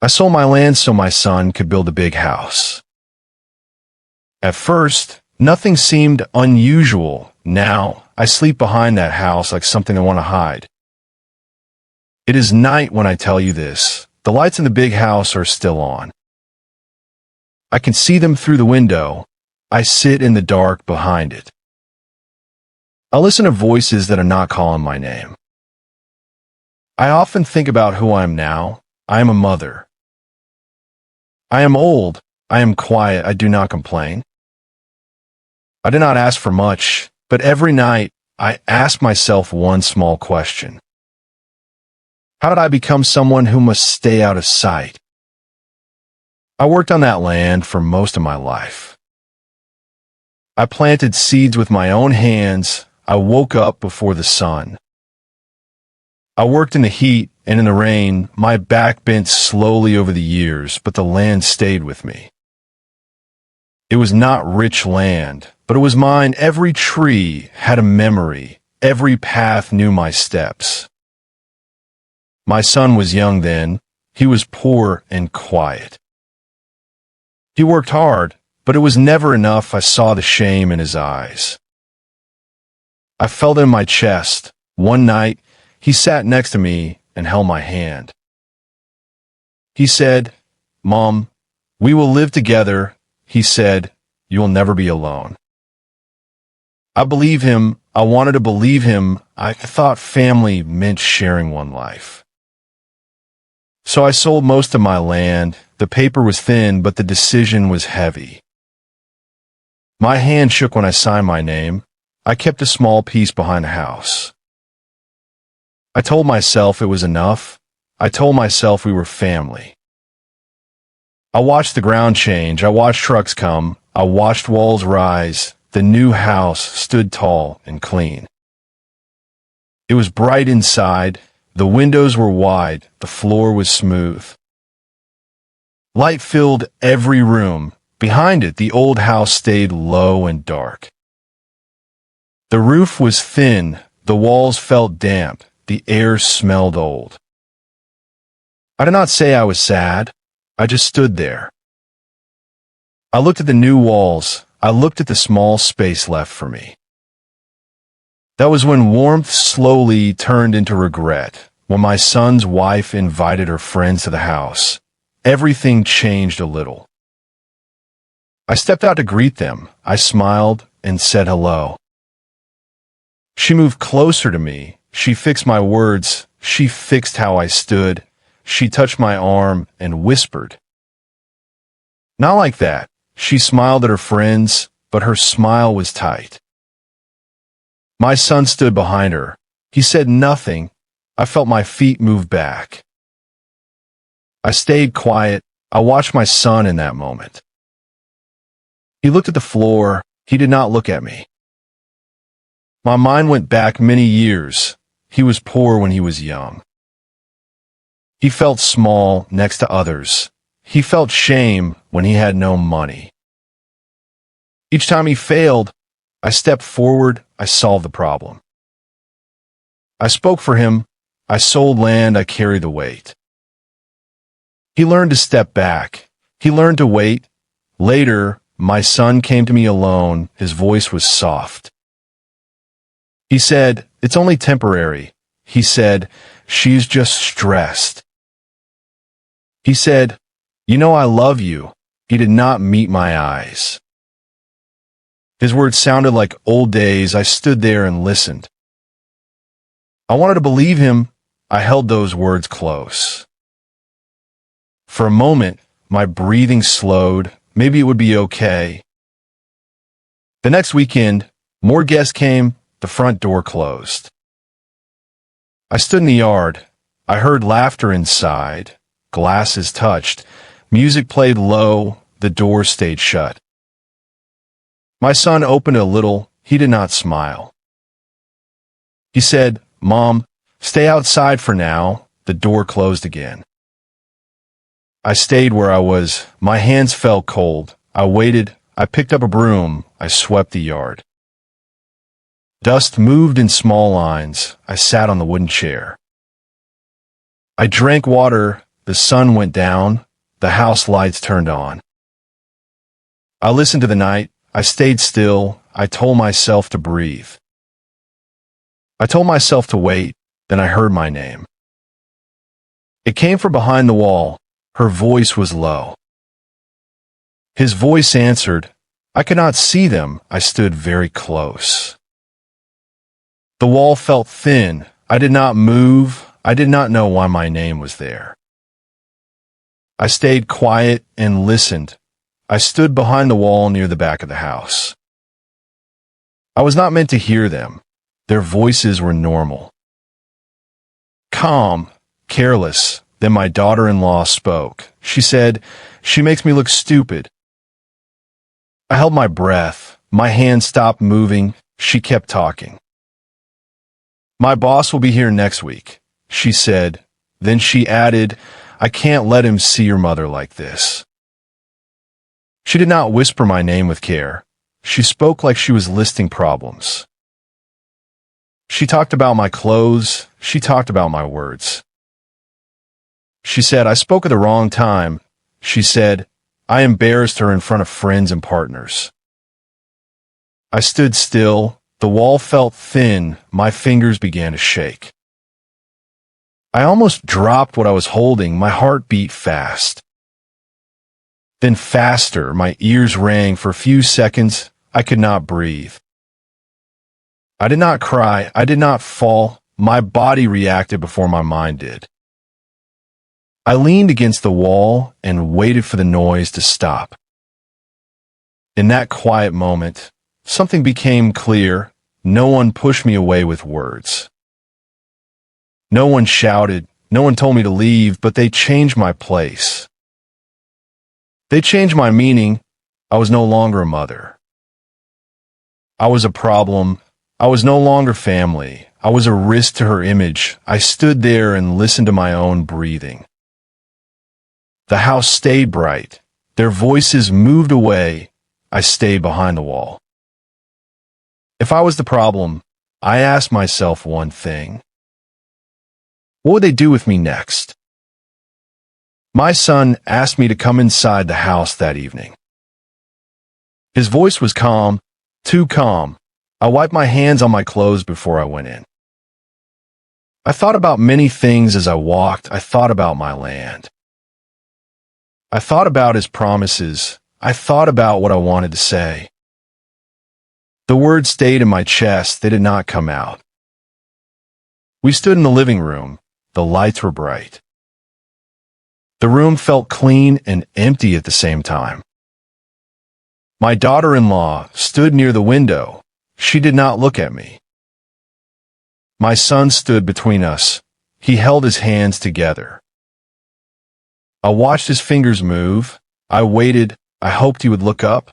I sold my land so my son could build a big house. At first, nothing seemed unusual. Now, I sleep behind that house like something I want to hide. It is night when I tell you this. The lights in the big house are still on. I can see them through the window. I sit in the dark behind it. I listen to voices that are not calling my name. I often think about who I am now. I am a mother. I am old. I am quiet. I do not complain. I did not ask for much, but every night I ask myself one small question. How did I become someone who must stay out of sight? I worked on that land for most of my life. I planted seeds with my own hands. I woke up before the sun. I worked in the heat and in the rain. My back bent slowly over the years, but the land stayed with me. It was not rich land, but it was mine. Every tree had a memory. Every path knew my steps. My son was young then. He was poor and quiet. He worked hard, but it was never enough. I saw the shame in his eyes. I felt it in my chest. One night, he sat next to me and held my hand. He said, "Mom, we will live together." He said, "You will never be alone." I believe him. I wanted to believe him. I thought family meant sharing one life. So I sold most of my land. The paper was thin, but the decision was heavy. My hand shook when I signed my name. I kept a small piece behind the house. I told myself it was enough. I told myself we were family. I watched the ground change. I watched trucks come. I watched walls rise. The new house stood tall and clean. It was bright inside. The windows were wide. The floor was smooth. Light filled every room. Behind it, the old house stayed low and dark. The roof was thin. The walls felt damp. The air smelled old. I did not say I was sad. I just stood there. I looked at the new walls. I looked at the small space left for me. That was when warmth slowly turned into regret. When my son's wife invited her friends to the house, everything changed a little. I stepped out to greet them. I smiled and said hello. She moved closer to me. She fixed my words. She fixed how I stood. She touched my arm and whispered. Not like that. She smiled at her friends, but her smile was tight. My son stood behind her. He said nothing. I felt my feet move back. I stayed quiet. I watched my son in that moment. He looked at the floor. He did not look at me. My mind went back many years. He was poor when he was young. He felt small next to others. He felt shame when he had no money. Each time he failed, I stepped forward. I solved the problem. I spoke for him. I sold land. I carried the weight. He learned to step back. He learned to wait. Later, my son came to me alone. His voice was soft. He said, "It's only temporary." He said, "She's just stressed." He said, "You know I love you." He did not meet my eyes. His words sounded like old days. I stood there and listened. I wanted to believe him. I held those words close. For a moment, my breathing slowed. Maybe it would be okay. The next weekend, more guests came. The front door closed. I stood in the yard. I heard laughter inside. Glasses touched. Music played low. The door stayed shut. My son opened a little. He did not smile. He said, "Mom, stay outside for now." The door closed again. I stayed where I was. My hands felt cold. I waited. I picked up a broom. I swept the yard. Dust moved in small lines. I sat on the wooden chair. I drank water. the sun went down, the house lights turned on. I listened to the night, I stayed still, I told myself to breathe. I told myself to wait, then I heard my name. It came from behind the wall, her voice was low. His voice answered. I could not see them, I stood very close. The wall felt thin, I did not move, I did not know why my name was there. I stayed quiet and listened. I stood behind the wall near the back of the house. I was not meant to hear them. Their voices were normal. Calm, careless. Then my daughter-in-law spoke. She said, "She makes me look stupid." I held my breath. My hand stopped moving. She kept talking. "My boss will be here next week," she said. Then she added, "I can't let him see your mother like this." She did not whisper my name with care. She spoke like she was listing problems. She talked about my clothes. She talked about my words. She said, "I spoke at the wrong time." She said, "I embarrassed her in front of friends and partners." I stood still. The wall felt thin. My fingers began to shake. I almost dropped what I was holding. My heart beat fast. Then faster, my ears rang. For a few seconds, I could not breathe. I did not cry. I did not fall. My body reacted before my mind did. I leaned against the wall and waited for the noise to stop. In that quiet moment, something became clear. No one pushed me away with words. No one shouted. No one told me to leave, but they changed my place. They changed my meaning. I was no longer a mother. I was a problem. I was no longer family. I was a risk to her image. I stood there and listened to my own breathing. The house stayed bright. Their voices moved away. I stayed behind the wall. If I was the problem, I asked myself one thing. What would they do with me next? My son asked me to come inside the house that evening. His voice was calm, too calm. I wiped my hands on my clothes before I went in. I thought about many things as I walked. I thought about my land. I thought about his promises. I thought about what I wanted to say. The words stayed in my chest. They did not come out. We stood in the living room. The lights were bright. The room felt clean and empty at the same time. My daughter-in-law stood near the window. She did not look at me. My son stood between us. He held his hands together. I watched his fingers move. I waited. I hoped he would look up.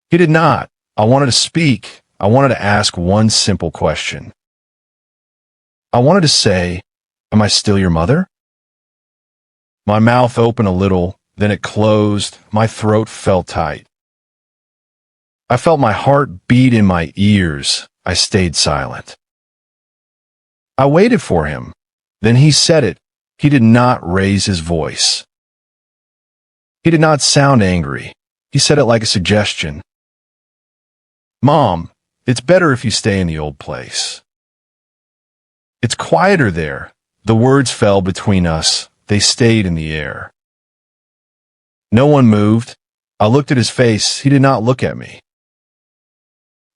He did not. I wanted to speak. I wanted to ask one simple question. I wanted to say, "Am I still your mother?" My mouth opened a little, then it closed. My throat felt tight. I felt my heart beat in my ears. I stayed silent. I waited for him. Then he said it. He did not raise his voice. He did not sound angry. He said it like a suggestion. "Mom, it's better if you stay in the old place. It's quieter there." The words fell between us. They stayed in the air. No one moved. I looked at his face. He did not look at me.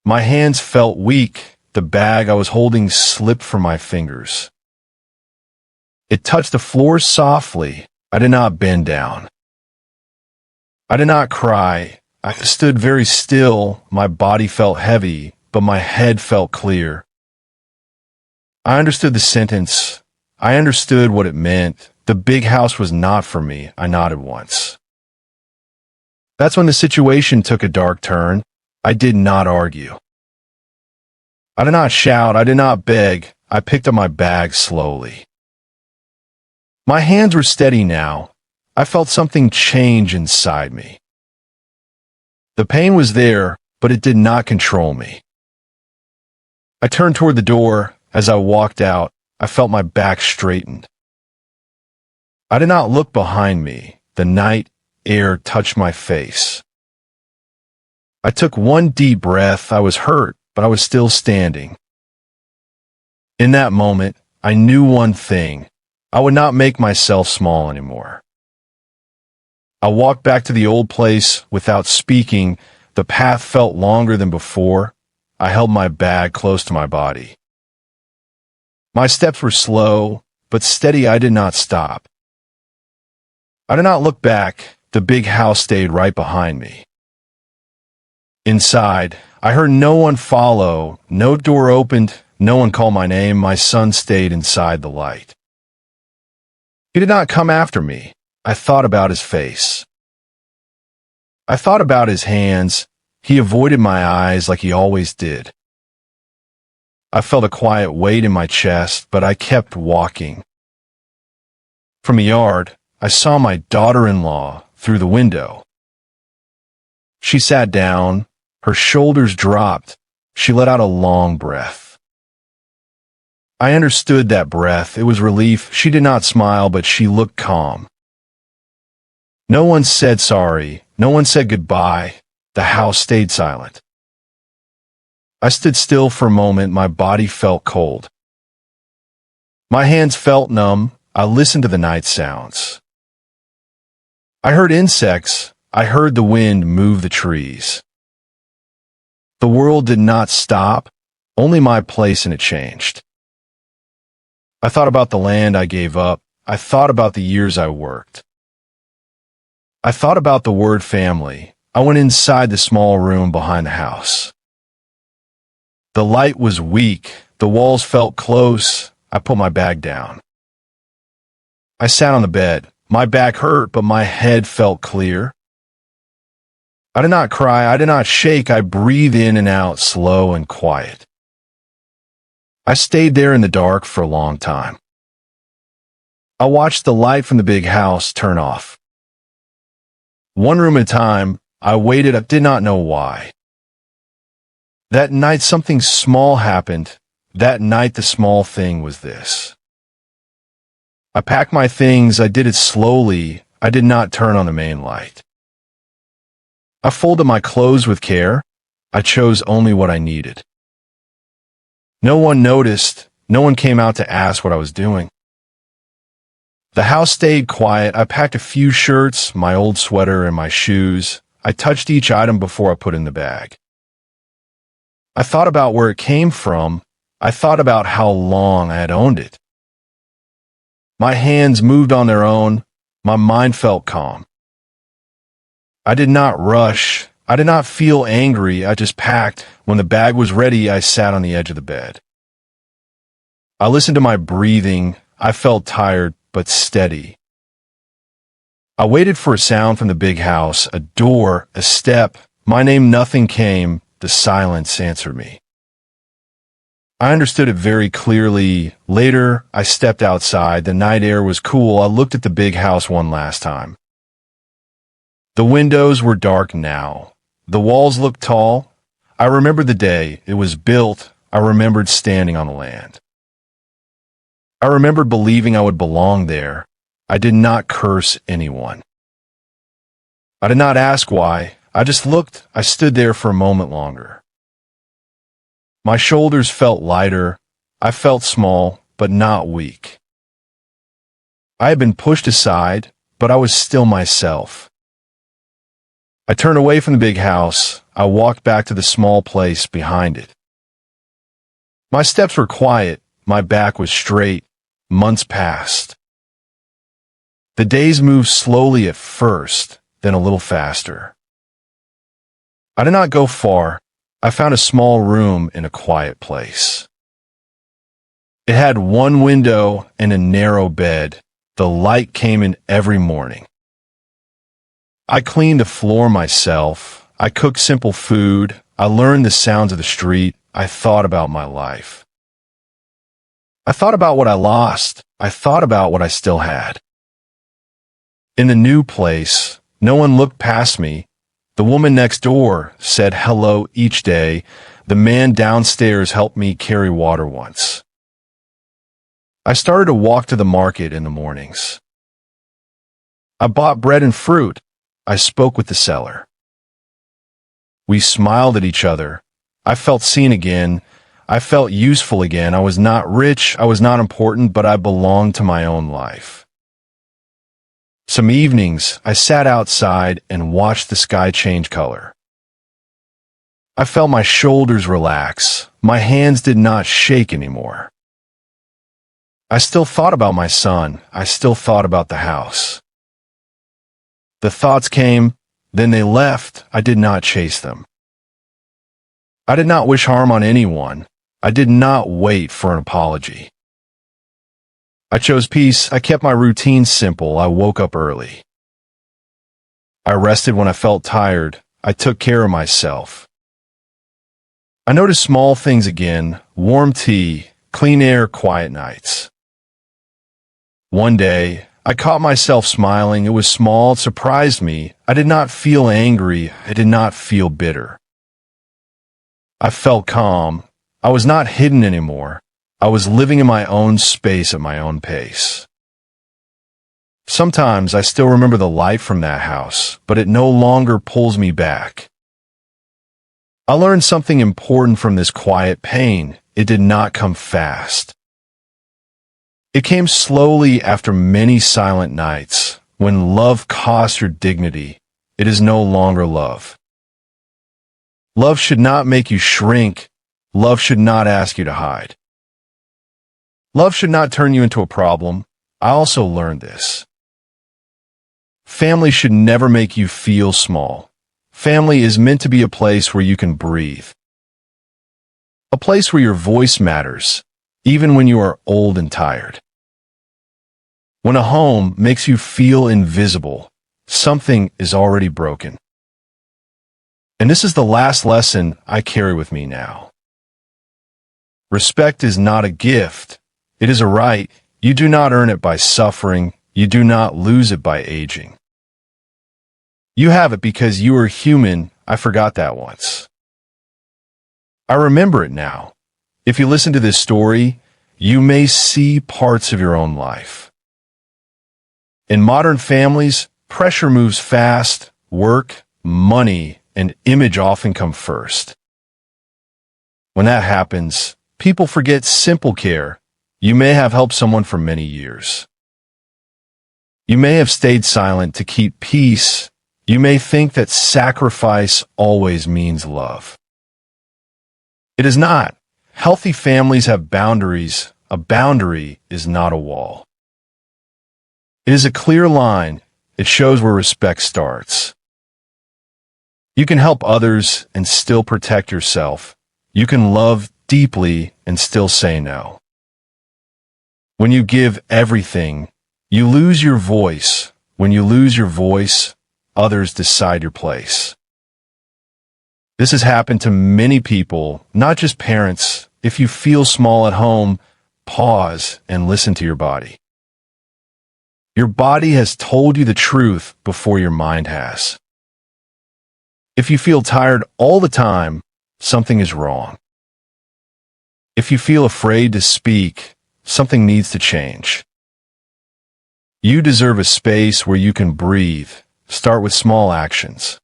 My hands felt weak. The bag I was holding slipped from my fingers. It touched the floor softly. I did not bend down. I did not cry. I stood very still. My body felt heavy, but my head felt clear. I understood the sentence. I understood what it meant. The big house was not for me. I nodded once. That's when the situation took a dark turn. I did not argue. I did not shout. I did not beg. I picked up my bag slowly. My hands were steady now. I felt something change inside me. The pain was there, but it did not control me. I turned toward the door. As I walked out, I felt my back straightened. I did not look behind me. The night air touched my face. I took one deep breath. I was hurt, but I was still standing. In that moment, I knew one thing. I would not make myself small anymore. I walked back to the old place without speaking. The path felt longer than before. I held my bag close to my body. My steps were slow, but steady. I did not stop. I did not look back. The big house stayed right behind me. Inside, I heard no one follow. No door opened. No one called my name. My son stayed inside the light. He did not come after me. I thought about his face. I thought about his hands. He avoided my eyes like he always did. I felt a quiet weight in my chest, but I kept walking. From the yard, I saw my daughter-in-law through the window. She sat down. Her shoulders dropped. She let out a long breath. I understood that breath. It was relief. She did not smile, but she looked calm. No one said sorry. No one said goodbye. The house stayed silent. I stood still for a moment. My body felt cold. My hands felt numb. I listened to the night sounds. I heard insects. I heard the wind move the trees. The world did not stop. Only my place in it changed. I thought about the land I gave up. I thought about the years I worked. I thought about the word family. I went inside the small room behind the house. The light was weak. The walls felt close. I put my bag down. I sat on the bed. My back hurt, but my head felt clear. I did not cry. I did not shake. I breathed in and out, slow and quiet. I stayed there in the dark for a long time. I watched the light from the big house turn off. One room at a time, I waited. I did not know why. That night, something small happened. That night, the small thing was this. I packed my things. I did it slowly. I did not turn on the main light. I folded my clothes with care. I chose only what I needed. No one noticed. No one came out to ask what I was doing. The house stayed quiet. I packed a few shirts, my old sweater, and my shoes. I touched each item before I put in the bag. I thought about where it came from. I thought about how long I had owned it. My hands moved on their own. My mind felt calm. I did not rush. I did not feel angry. I just packed. When the bag was ready, I sat on the edge of the bed. I listened to my breathing. I felt tired, but steady. I waited for a sound from the big house, a door, a step. My name, nothing came. The silence answered me. I understood it very clearly. Later, I stepped outside. The night air was cool. I looked at the big house one last time. The windows were dark now. The walls looked tall. I remembered the day it was built. I remembered standing on the land. I remembered believing I would belong there. I did not curse anyone. I did not ask why. I just looked. I stood there for a moment longer. My shoulders felt lighter. I felt small, but not weak. I had been pushed aside, but I was still myself. I turned away from the big house. I walked back to the small place behind it. My steps were quiet. My back was straight. Months passed. The days moved slowly at first, then a little faster. I did not go far. I found a small room in a quiet place. It had one window and a narrow bed. The light came in every morning. I cleaned the floor myself. I cooked simple food. I learned the sounds of the street. I thought about my life. I thought about what I lost. I thought about what I still had. In the new place, no one looked past me. The woman next door said hello each day. The man downstairs helped me carry water once. I started to walk to the market in the mornings. I bought bread and fruit. I spoke with the seller. We smiled at each other. I felt seen again. I felt useful again. I was not rich. I was not important, but I belonged to my own life. Some evenings, I sat outside and watched the sky change color. I felt my shoulders relax. My hands did not shake anymore. I still thought about my son. I still thought about the house. The thoughts came, then they left. I did not chase them. I did not wish harm on anyone. I did not wait for an apology. I chose peace. I kept my routine simple. I woke up early. I rested when I felt tired. I took care of myself. I noticed small things again: warm tea, clean air, quiet nights. One day, I caught myself smiling. It was small. It surprised me. I did not feel angry. I did not feel bitter. I felt calm. I was not hidden anymore. I was living in my own space at my own pace. Sometimes I still remember the light from that house, but it no longer pulls me back. I learned something important from this quiet pain. It did not come fast. It came slowly after many silent nights. When love costs your dignity, it is no longer love. Love should not make you shrink. Love should not ask you to hide. Love should not turn you into a problem. I also learned this. Family should never make you feel small. Family is meant to be a place where you can breathe. A place where your voice matters, even when you are old and tired. When a home makes you feel invisible, something is already broken. And this is the last lesson I carry with me now. Respect is not a gift. It is a right. You do not earn it by suffering. You do not lose it by aging. You have it because you are human. I forgot that once. I remember it now. If you listen to this story, you may see parts of your own life. In modern families, pressure moves fast. Work, money, and image often come first. When that happens, people forget simple care. You may have helped someone for many years. You may have stayed silent to keep peace. You may think that sacrifice always means love. It is not. Healthy families have boundaries. A boundary is not a wall. It is a clear line. It shows where respect starts. You can help others and still protect yourself. You can love deeply and still say no. When you give everything, you lose your voice. When you lose your voice, others decide your place. This has happened to many people, not just parents. If you feel small at home, pause and listen to your body. Your body has told you the truth before your mind has. If you feel tired all the time, something is wrong. If you feel afraid to speak, something needs to change. You deserve a space where you can breathe. Start with small actions.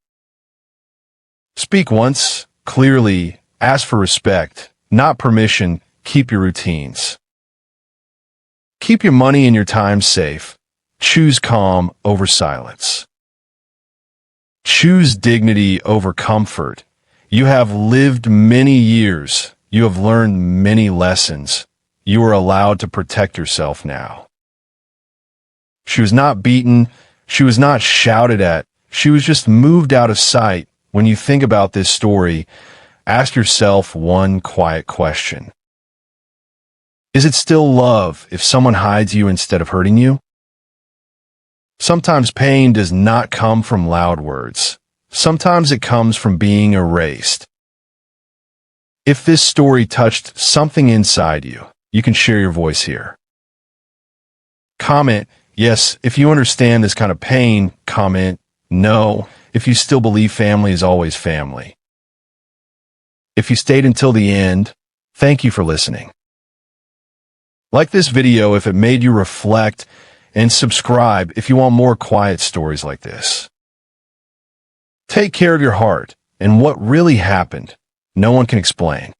Speak once, clearly, ask for respect, not permission. Keep your routines. Keep your money and your time safe. Choose calm over silence. Choose dignity over comfort. You have lived many years. You have learned many lessons. You are allowed to protect yourself now. She was not beaten. She was not shouted at. She was just moved out of sight. When you think about this story, ask yourself one quiet question. Is it still love if someone hides you instead of hurting you? Sometimes pain does not come from loud words. Sometimes it comes from being erased. If this story touched something inside you, you can share your voice here. Comment yes if you understand this kind of pain. Comment no if you still believe family is always family. If you stayed until the end, thank you for listening. Like this video if it made you reflect, and subscribe if you want more quiet stories like this. Take care of your heart, and what really happened, no one can explain.